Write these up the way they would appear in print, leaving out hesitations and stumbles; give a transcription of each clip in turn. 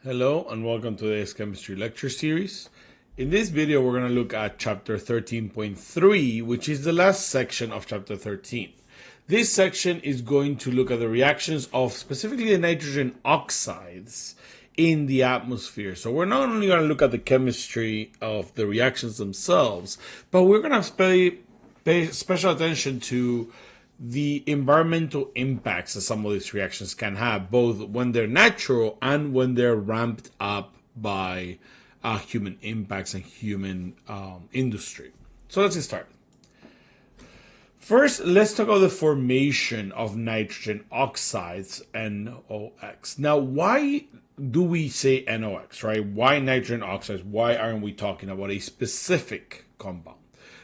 Hello and welcome to today's chemistry lecture series. In this video we're going to look at chapter 13.3, which is the last section of chapter 13. This section is going to look at the reactions of specifically the nitrogen oxides in the atmosphere. So we're not only going to look at the chemistry of the reactions themselves, but we're going to pay special attention to the environmental impacts that some of these reactions can have, both when they're natural and when they're ramped up by human impacts and human industry. So let's get started. First, let's talk about the formation of nitrogen oxides, NOx. Now, why do we say NOx, right? Why nitrogen oxides? Why aren't we talking about a specific compound?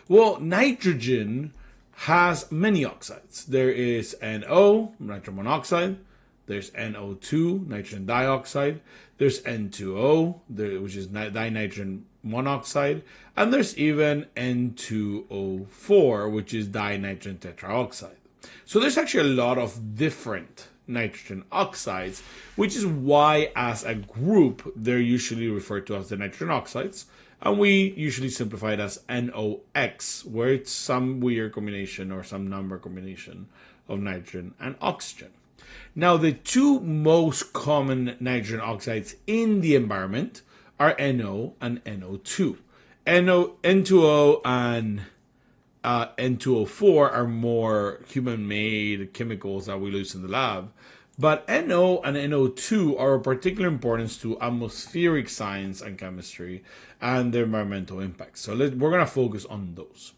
Well, nitrogen has many oxides. There is NO, nitrogen monoxide. There's NO2, nitrogen dioxide. There's N2O, which is dinitrogen monoxide. And there's even N2O4, which is dinitrogen tetroxide. So there's actually a lot of different nitrogen oxides, which is why as a group, they're usually referred to as the nitrogen oxides. And we usually simplify it as NOx, where it's some weird combination or some number combination of nitrogen and oxygen. Now, the two most common nitrogen oxides in the environment are NO and NO2. N2O and N2O4 are more human-made chemicals that we use in the lab. But NO and NO2 are of particular importance to atmospheric science and chemistry and their environmental impacts. So we're going to focus on those.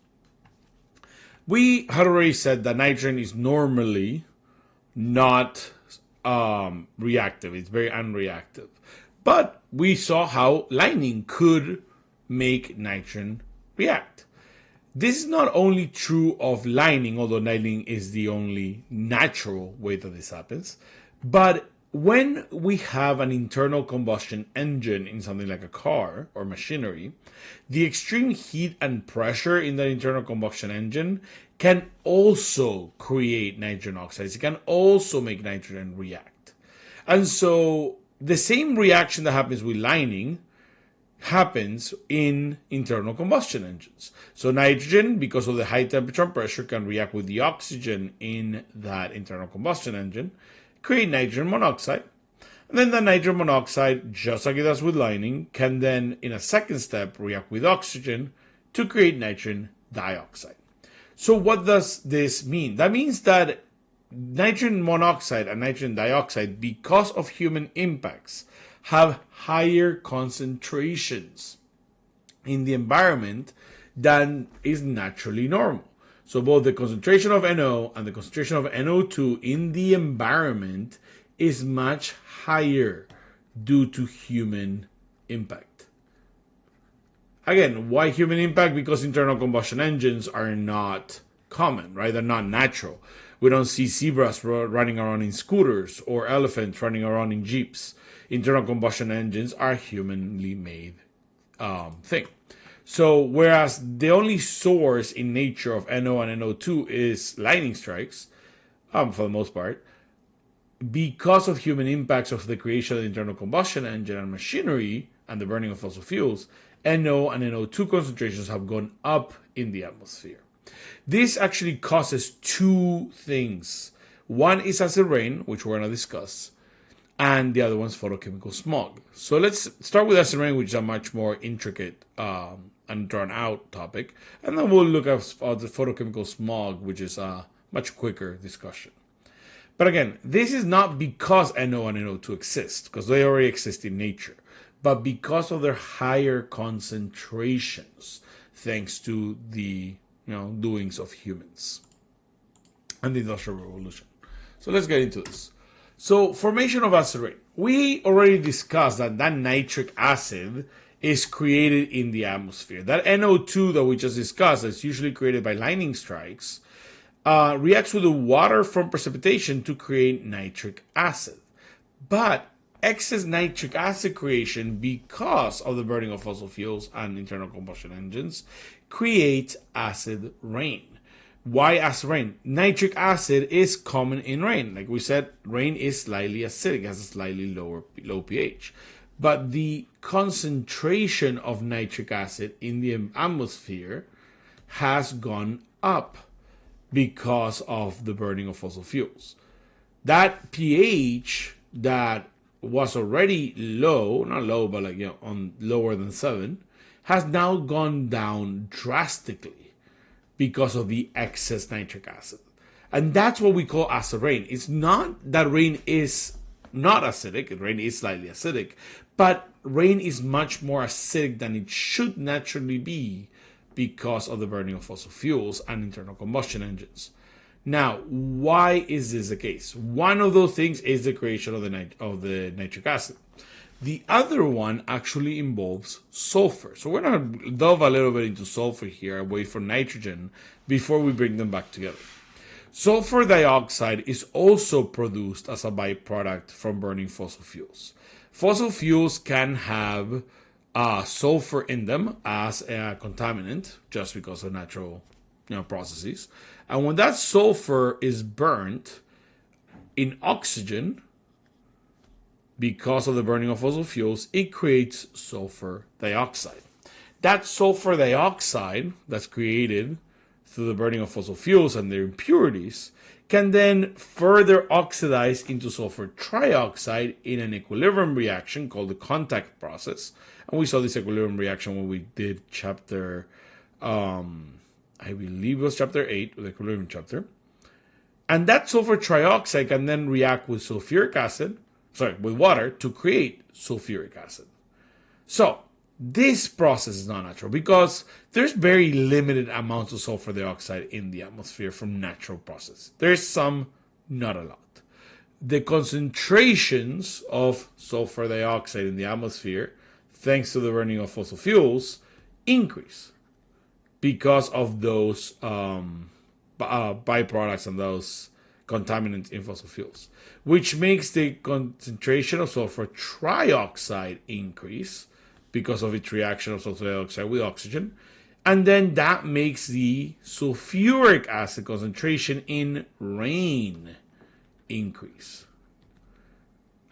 We had already said that nitrogen is normally not reactive. It's very unreactive. But we saw how lining could make nitrogen react. This is not only true of lining, although lining is the only natural way that this happens, but when we have an internal combustion engine in something like a car or machinery, the extreme heat and pressure in that internal combustion engine can also create nitrogen oxides. It can also make nitrogen react. And so the same reaction that happens with lining happens in internal combustion engines. So nitrogen, because of the high temperature and pressure, can react with the oxygen in that internal combustion engine, create nitrogen monoxide. And then the nitrogen monoxide, just like it does with lining, can then, in a second step, react with oxygen to create nitrogen dioxide. So what does this mean? That means that nitrogen monoxide and nitrogen dioxide, because of human impacts, have higher concentrations in the environment than is naturally normal. So both the concentration of NO and the concentration of NO2 in the environment is much higher due to human impact. Again, why human impact? Because internal combustion engines are not common, right? They're not natural. We don't see zebras running around in scooters or elephants running around in jeeps. Internal combustion engines are humanly made thing. So whereas the only source in nature of NO and NO2 is lightning strikes, for the most part, because of human impacts of the creation of the internal combustion engine and machinery and the burning of fossil fuels, NO and NO2 concentrations have gone up in the atmosphere. This actually causes two things. One is acid rain, which we're going to discuss, and the other one's photochemical smog. So let's start with acid rain, which is a much more intricate and drawn out topic, and then we'll look at the photochemical smog, which is a much quicker discussion. But again, this is not because NO and NO2 exist, because they already exist in nature, but because of their higher concentrations, thanks to the doings of humans and the Industrial Revolution. So let's get into this. So formation of acid rain. We already discussed that nitric acid is created in the atmosphere. That NO2 that we just discussed, that's usually created by lightning strikes, reacts with the water from precipitation to create nitric acid. But excess nitric acid creation, because of the burning of fossil fuels and internal combustion engines, creates acid rain. Why acid rain? Nitric acid is common in rain. Like we said, rain is slightly acidic, has a slightly low pH. but the concentration of nitric acid in the atmosphere has gone up because of the burning of fossil fuels. That pH that was already low, not low, but like, on lower than 7, has now gone down drastically because of the excess nitric acid. And that's what we call acid rain. It's not that rain is not acidic, rain is slightly acidic, but rain is much more acidic than it should naturally be because of the burning of fossil fuels and internal combustion engines. Now, why is this the case? One of those things is the creation of the nitric acid. The other one actually involves sulfur. So we're going to delve a little bit into sulfur here, away from nitrogen, before we bring them back together. Sulfur dioxide is also produced as a byproduct from burning fossil fuels. Fossil fuels can have sulfur in them as a contaminant, just because of natural processes. And when that sulfur is burnt in oxygen, because of the burning of fossil fuels, it creates sulfur dioxide. That sulfur dioxide that's created through the burning of fossil fuels and their impurities can then further oxidize into sulfur trioxide in an equilibrium reaction called the contact process. And we saw this equilibrium reaction when we did chapter, I believe it was chapter 8, the equilibrium chapter. And that sulfur trioxide can then react with with water to create sulfuric acid. So this process is not natural because there's very limited amounts of sulfur dioxide in the atmosphere from natural processes. There's some, not a lot. The concentrations of sulfur dioxide in the atmosphere, thanks to the burning of fossil fuels, increase because of those byproducts and those contaminants in fossil fuels, which makes the concentration of sulfur trioxide increase because of its reaction of sulfur dioxide with oxygen. And then that makes the sulfuric acid concentration in rain increase.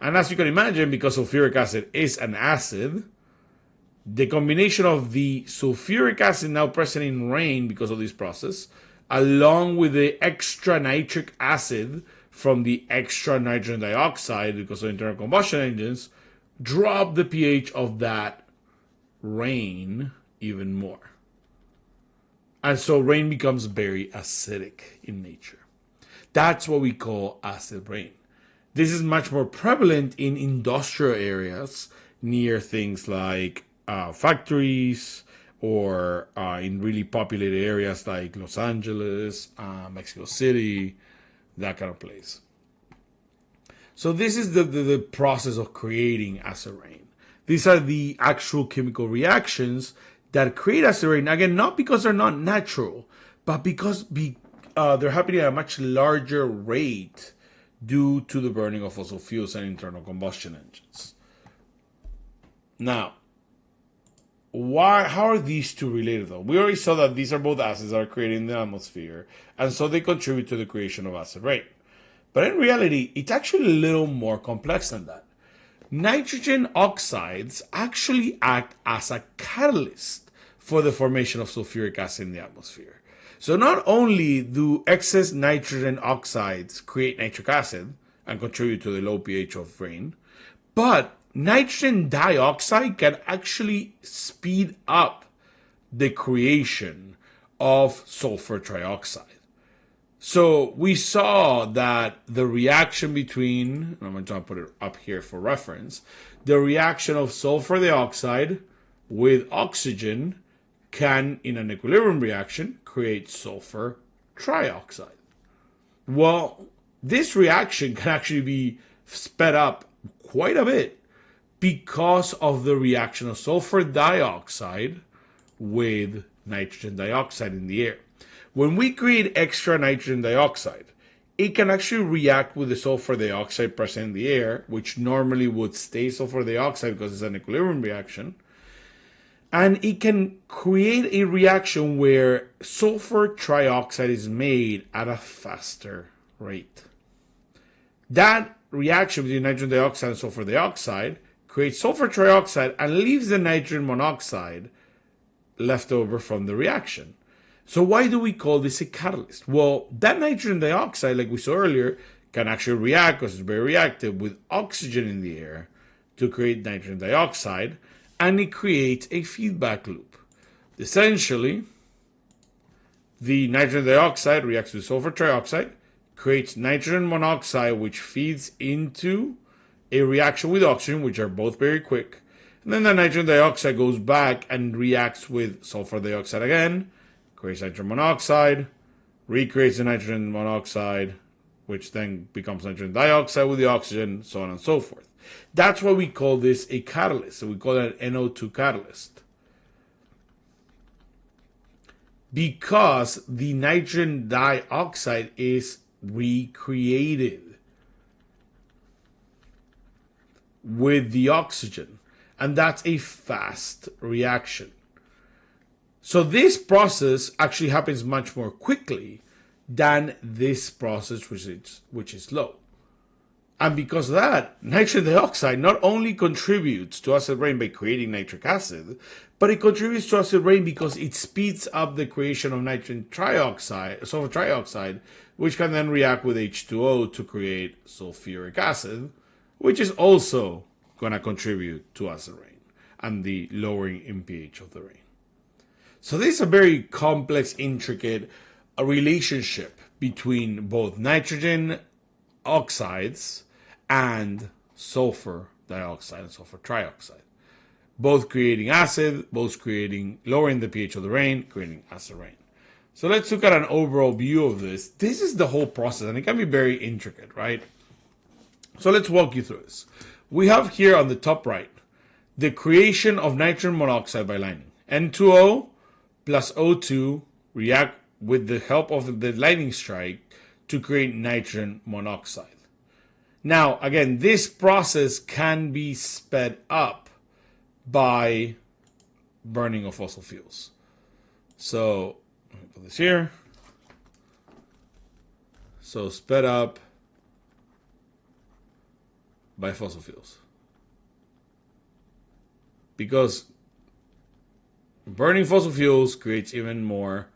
And as you can imagine, because sulfuric acid is an acid, the combination of the sulfuric acid now present in rain because of this process, along with the extra nitric acid from the extra nitrogen dioxide because of internal combustion engines, drop the pH of that rain even more. And so rain becomes very acidic in nature. That's what we call acid rain. This is much more prevalent in industrial areas near things like factories, or in really populated areas like Los Angeles, Mexico City, that kind of place. So this is the process of creating acid rain. These are the actual chemical reactions that create acid rain. Again, not because they're not natural, but because they're happening at a much larger rate due to the burning of fossil fuels and internal combustion engines. Now, how are these two related though? We already saw that these are both acids that are created in the atmosphere, and so they contribute to the creation of acid rain. But in reality, it's actually a little more complex than that. Nitrogen oxides actually act as a catalyst for the formation of sulfuric acid in the atmosphere. So not only do excess nitrogen oxides create nitric acid and contribute to the low pH of rain, but nitrogen dioxide can actually speed up the creation of sulfur trioxide. So we saw that the reaction between, I'm going to put it up here for reference, the reaction of sulfur dioxide with oxygen can, in an equilibrium reaction, create sulfur trioxide. Well, this reaction can actually be sped up quite a bit because of the reaction of sulfur dioxide with nitrogen dioxide in the air. When we create extra nitrogen dioxide, it can actually react with the sulfur dioxide present in the air, which normally would stay sulfur dioxide because it's an equilibrium reaction. And it can create a reaction where sulfur trioxide is made at a faster rate. That reaction between nitrogen dioxide and sulfur dioxide creates sulfur trioxide and leaves the nitrogen monoxide left over from the reaction. So why do we call this a catalyst? Well, that nitrogen dioxide, like we saw earlier, can actually react, because it's very reactive, with oxygen in the air to create nitrogen dioxide, and it creates a feedback loop. Essentially, the nitrogen dioxide reacts with sulfur trioxide, creates nitrogen monoxide, which feeds into a reaction with oxygen, which are both very quick. And then the nitrogen dioxide goes back and reacts with sulfur dioxide again, creates nitrogen monoxide, recreates the nitrogen monoxide, which then becomes nitrogen dioxide with the oxygen, so on and so forth. That's why we call this a catalyst. So we call it an NO2 catalyst. Because the nitrogen dioxide is recreated with the oxygen. And that's a fast reaction. So this process actually happens much more quickly than this process, which is slow. And because of that, nitrogen dioxide not only contributes to acid rain by creating nitric acid, but it contributes to acid rain because it speeds up the creation of nitrogen trioxide, sulfur trioxide, which can then react with H2O to create sulfuric acid, which is also going to contribute to acid rain and the lowering in pH of the rain. So this is a very complex, intricate relationship between both nitrogen oxides and sulfur dioxide and sulfur trioxide. Both creating acid, both creating lowering the pH of the rain, creating acid rain. So let's look at an overall view of this. This is the whole process, and it can be very intricate, right? So let's walk you through this. We have here on the top right the creation of nitrogen monoxide by lining. N2O plus O2 react with the help of the lightning strike to create nitrogen monoxide. Now, again, this process can be sped up by burning of fossil fuels. So, let me put this here. So, sped up by fossil fuels. Because burning fossil fuels creates even more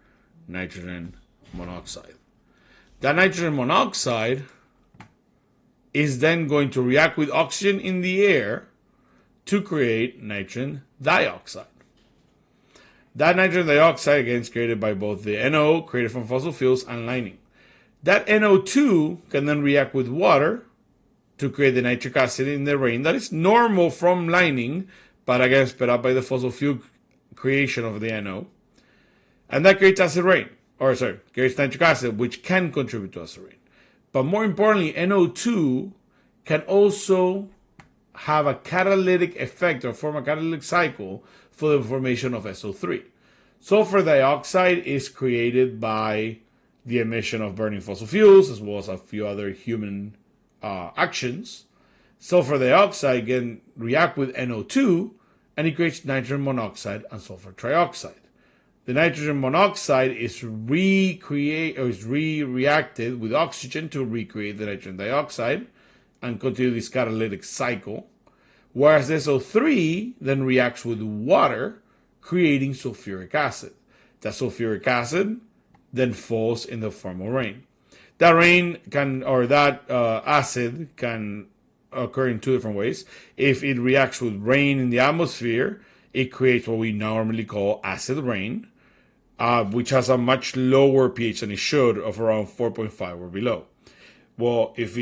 nitrogen monoxide. That nitrogen monoxide is then going to react with oxygen in the air to create nitrogen dioxide. That nitrogen dioxide, again, is created by both the NO, created from fossil fuels, and lining. That NO2 can then react with water to create the nitric acid in the rain. That is normal from lining, but again, sped up by the fossil fuel creation of the NO. And that creates acid rain. Creates nitric acid, which can contribute to acid rain. But more importantly, NO2 can also have a catalytic effect or form a catalytic cycle for the formation of SO3. Sulfur dioxide is created by the emission of burning fossil fuels, as well as a few other human actions. Sulfur dioxide can react with NO2, and it creates nitrogen monoxide and sulfur trioxide. The nitrogen monoxide is reacted with oxygen to recreate the nitrogen dioxide and continue this catalytic cycle, whereas SO3 then reacts with water, creating sulfuric acid. That sulfuric acid then falls in the form of rain. That rain acid can occur in two different ways. If it reacts with rain in the atmosphere, it creates what we normally call acid rain, which has a much lower pH than it should, of around 4.5 or below. Well, if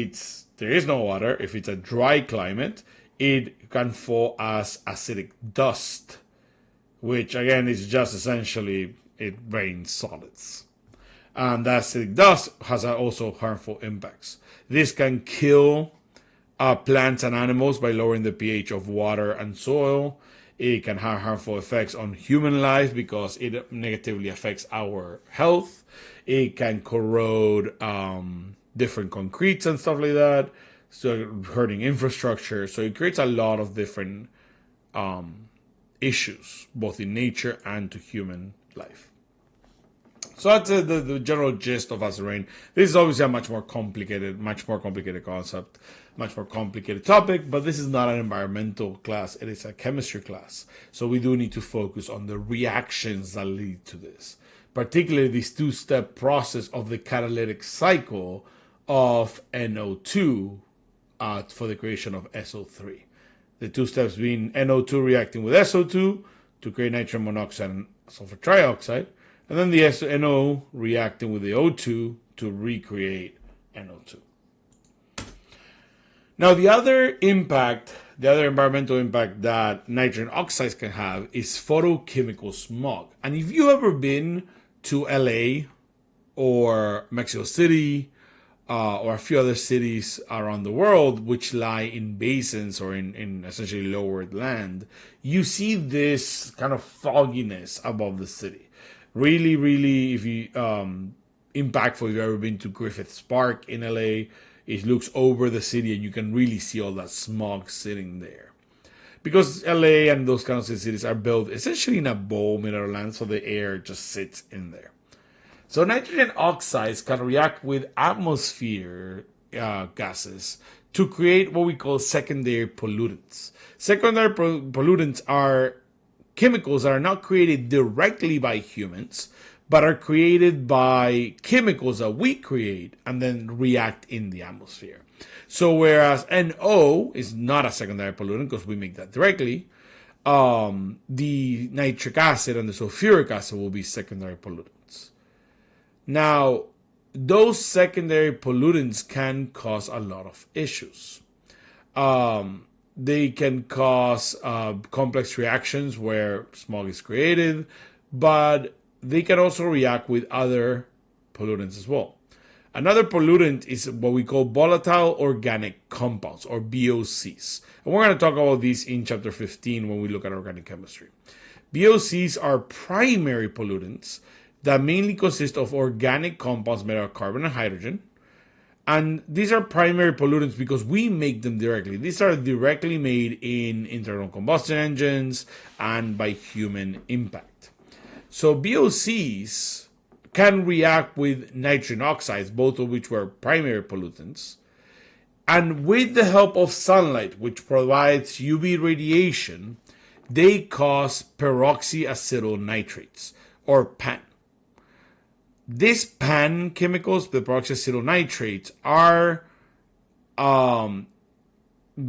there is no water, if it's a dry climate, it can fall as acidic dust, which again is just essentially it rains solids. And that acidic dust has also harmful impacts. This can kill plants and animals by lowering the pH of water and soil. It can have harmful effects on human life because it negatively affects our health. It can corrode different concretes and stuff like that, so hurting infrastructure. So it creates a lot of different issues, both in nature and to human life. So that's the general gist of acid rain. This is obviously a much more complicated concept, much more complicated topic, but this is not an environmental class. It is a chemistry class. So we do need to focus on the reactions that lead to this, particularly this two-step process of the catalytic cycle of NO2 for the creation of SO3. The two steps being NO2 reacting with SO2 to create nitrogen monoxide and sulfur trioxide, and then the NO reacting with the O2 to recreate NO2. Now, the other environmental impact that nitrogen oxides can have is photochemical smog. And if you've ever been to LA or Mexico City or a few other cities around the world which lie in basins or in essentially lowered land, you see this kind of fogginess above the city. Really, really, if you impactful if you've ever been to Griffith's Park in LA, it looks over the city and you can really see all that smog sitting there. Because LA and those kinds of cities are built essentially in a bowl made out of land, so the air just sits in there. So nitrogen oxides can react with atmosphere gases to create what we call secondary pollutants. Secondary pollutants are chemicals that are not created directly by humans, but are created by chemicals that we create and then react in the atmosphere. So whereas NO is not a secondary pollutant because we make that directly, the nitric acid and the sulfuric acid will be secondary pollutants. Now, those secondary pollutants can cause a lot of issues. They can cause complex reactions where smog is created, but they can also react with other pollutants as well. Another pollutant is what we call volatile organic compounds, or VOCs. And we're going to talk about these in chapter 15 when we look at organic chemistry. VOCs are primary pollutants that mainly consist of organic compounds made of carbon and hydrogen. And these are primary pollutants because we make them directly. These are directly made in internal combustion engines and by human impact. So VOCs can react with nitrogen oxides, both of which were primary pollutants. And with the help of sunlight, which provides UV radiation, they cause peroxyacetyl nitrates, or PAN. These PAN chemicals, the peroxyacetyl nitrates, are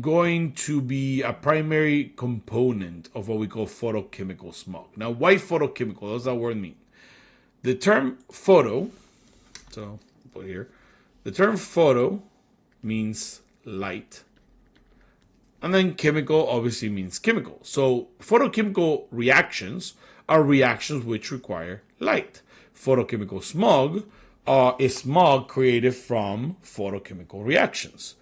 going to be a primary component of what we call photochemical smog. Now, why photochemical? What does that word mean? The term photo, so put here, the term photo means light. And then chemical obviously means chemical. So photochemical reactions are reactions which require light. Photochemical smog is smog created from photochemical reactions.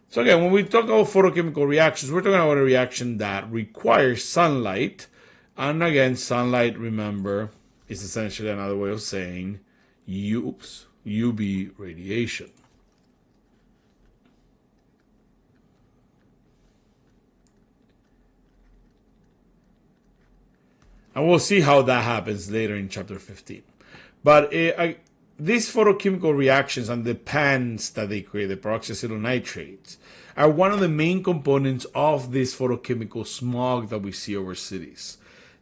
So again, when we talk about photochemical reactions, we're talking about a reaction that requires sunlight. And again, sunlight, remember, is essentially another way of saying UV radiation. And we'll see how that happens later in chapter 15. But these photochemical reactions and the PANs that they create, the peroxyacetyl nitrates, are one of the main components of this photochemical smog that we see over cities.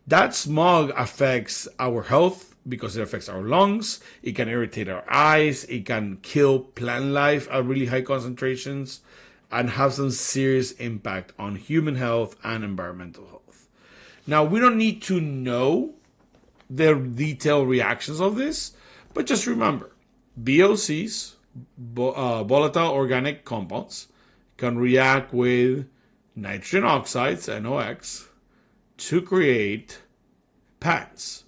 That smog affects our health because it affects our lungs. It can irritate our eyes. It can kill plant life at really high concentrations and have some serious impact on human health and environmental health. Now, we don't need to know the detailed reactions of this, but just remember, VOCs, volatile organic compounds, can react with nitrogen oxides, NOx, to create PANs.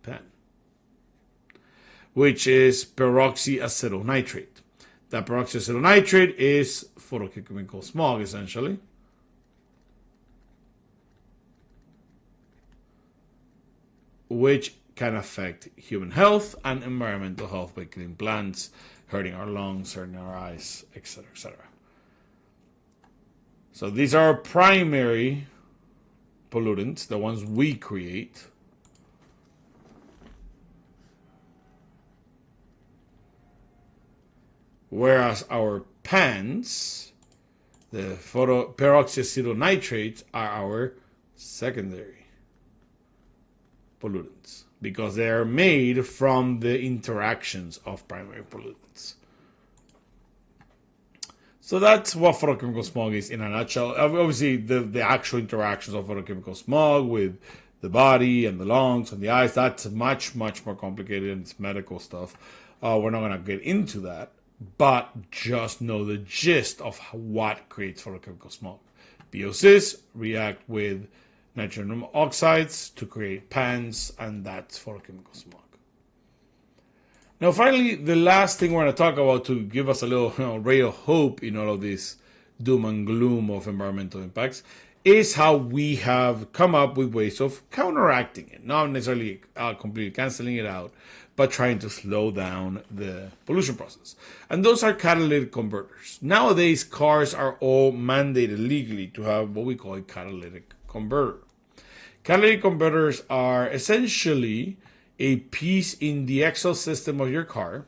PAN, which is peroxyacetyl nitrate. That peroxyacetyl nitrate is photochemical smog, essentially. Which can affect human health and environmental health by killing plants, hurting our lungs, hurting our eyes, etc., etc. So these are primary pollutants, the ones we create. whereas our PANs, the peroxyacetonitrates, are our secondary pollutants because they are made from the interactions of primary pollutants. So that's what photochemical smog is in a nutshell. Obviously, the actual interactions of photochemical smog with the body and the lungs and the eyes, that's much, much more complicated, and it's medical stuff. We're not going to get into that, but just know the gist of what creates photochemical smog. BOCs react with nitrogen oxides to create PANs, and that's photochemical smog. Now, finally, the last thing we're going to talk about to give us a little ray of hope in all of this doom and gloom of environmental impacts is how we have come up with ways of counteracting it. Not necessarily completely canceling it out, but trying to slow down the pollution process. And those are catalytic converters. Nowadays, cars are all mandated legally to have what we call a catalytic converter. Catalytic converters are essentially a piece in the exhaust system of your car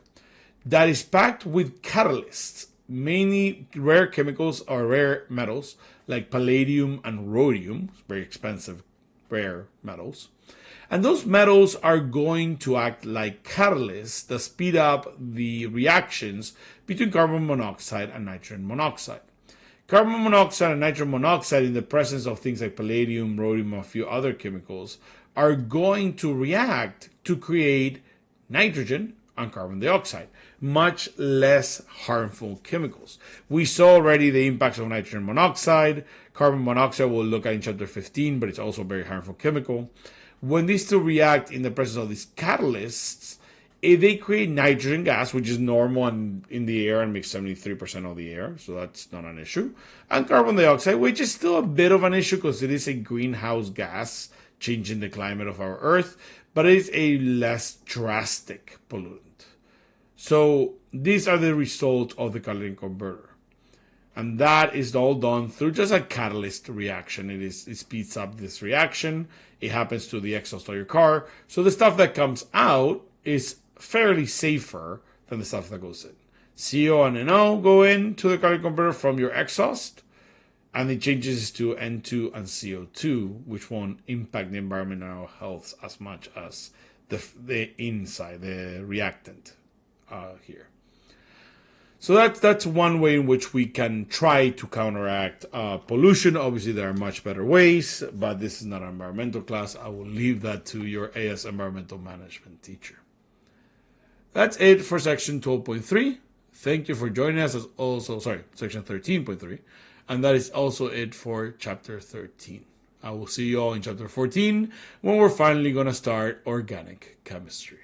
that is packed with catalysts, mainly rare chemicals or rare metals like palladium and rhodium, very expensive rare metals. And those metals are going to act like catalysts that speed up the reactions between carbon monoxide and nitrogen monoxide. Carbon monoxide and nitrogen monoxide, in the presence of things like palladium, rhodium, and a few other chemicals, are going to react to create nitrogen and carbon dioxide, much less harmful chemicals. We saw already the impacts of nitrogen monoxide. Carbon monoxide we'll look at in chapter 15, but it's also a very harmful chemical. When these two react in the presence of these catalysts, they create nitrogen gas, which is normal in the air and makes 73% of the air, so that's not an issue. And carbon dioxide, which is still a bit of an issue because it is a greenhouse gas, changing the climate of our Earth, but it is a less drastic pollutant. So these are the results of the catalytic converter. And that is all done through just a catalyst reaction. It speeds up this reaction. It happens to the exhaust of your car. So the stuff that comes out is fairly safer than the stuff that goes in. CO and NO go into the catalytic converter from your exhaust, and it changes to N2 and CO2, which won't impact the environmental health as much as the inside, the reactant here. So that's one way in which we can try to counteract pollution. Obviously, there are much better ways, but this is not an environmental class. I will leave that to your AS environmental management teacher. That's it for section 12.3. Thank you for joining us. Section 13.3. And that is also it for chapter 13. I will see you all in chapter 14 when we're finally going to start organic chemistry.